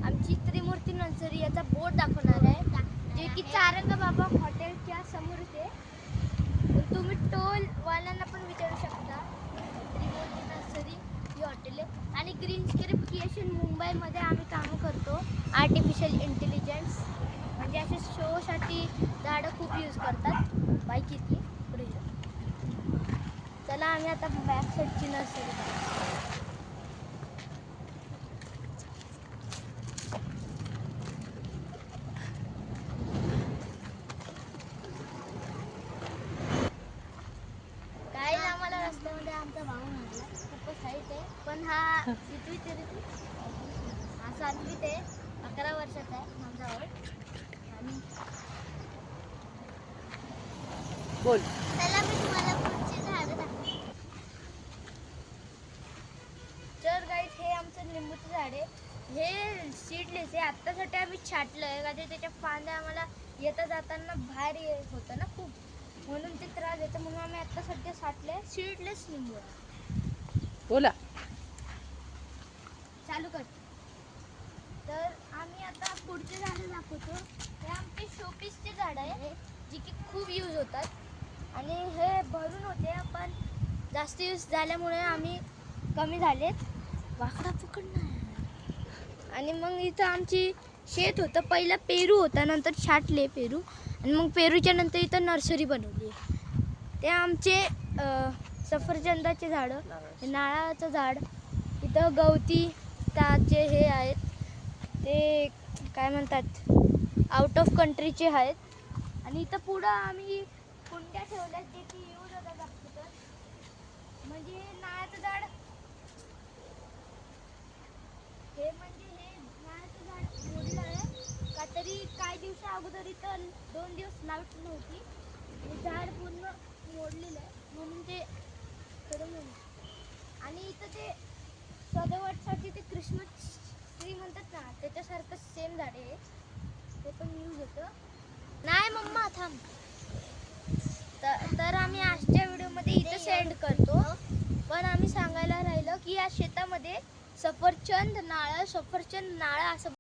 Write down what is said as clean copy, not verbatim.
आमची त्रिमूर्ती नर्सरी याचा बोर्ड दाखवणार आहे, जे की चारंग बाबा हॉटेलच्या समोरच आहे. तुम्ही टोलवाल्यांना पण विचारू शकता. त्रिमूर्ती नर्सरी ही हॉटेल आहे आणि ग्रीन स्क्रिप्ट क्रिएशन मुंबईमध्ये आम्ही कामं करतो. आर्टिफिशियल इंटेलिजन्स म्हणजे असे शोसाठी झाडं खूप यूज करतात. बाईक इथे पुढे चला आम्ही आता बॅक साईडची नर्सरी बघू. काय आम्हाला रस्त्यामध्ये आमचा भाऊ म्हणाला खूपच हाईट आहे, पण हा कितवीत आहे रे तू? हा 7वीत आहे, 11 वर्षाचा आहे माझा भाऊ. आणि बोल. चला मी तुम्हाला पुढची झाडं दाखवते. तर गाईस हे आमचं लिंबूचं झाड आहे. हे सीडलेस आहे. आत्तासाठी आम्ही छाटलंय का ते त्याच्या फांद्या आम्हाला येता जाताना बाहेर होतं ना खूप, म्हणून ते त्रास देतं, म्हणून आम्ही आत्ता सध्या छाटलंय. सीडलेस लिंबू आहे. बोला. चालू कर. तर आम्ही आता पुढचे झाडं दाखवतो. हे आमचे शोपीसचे झाड आहे, जे की खूप यूज होतात आणि हे भरून होते, पण जास्त यूज झाल्यामुळे आम्ही कमी झालेत. वाकडा पकडणार. आणि मग इथं आमची शेत होतं. पहिलं पेरू होता, नंतर छाटले पेरू आणि मग पेरूच्या नंतर इथं नर्सरी बनवली. ते आमचे सफरचंदाचे झाडं, नारळाचं झाड, इथं गवती त्याचे हे आहेत, ते काय म्हणतात आउट ऑफ कंट्रीचे आहेत. आणि इथं पुढं आम्ही कुंड्या ठेवल्यात, जे की यूज होतात जास्त तर. म्हणजे हे नारळाचं झाड, हे नारळाचं झाड मोडलं आहे का तरी काही दिवसा अगोदर इथं 2 दिवस लाईट नव्हती. हे झाड पूर्ण मोडलेलं आहे, म्हणून ते थोडं मोडलं. आणि इथं ते सजावटसाठी ते क्रिसमस ट्री म्हणतात ना, त्याच्यासारखं सेम झाड आहे, ते पण यूज होतं. नाही मम्मा थांब. तर आम्ही आजच्या व्हिडिओमध्ये इथं सेंड करतो, पण आम्ही सांगायला राहिलं की या शेतामध्ये सफरचंद नारळ असं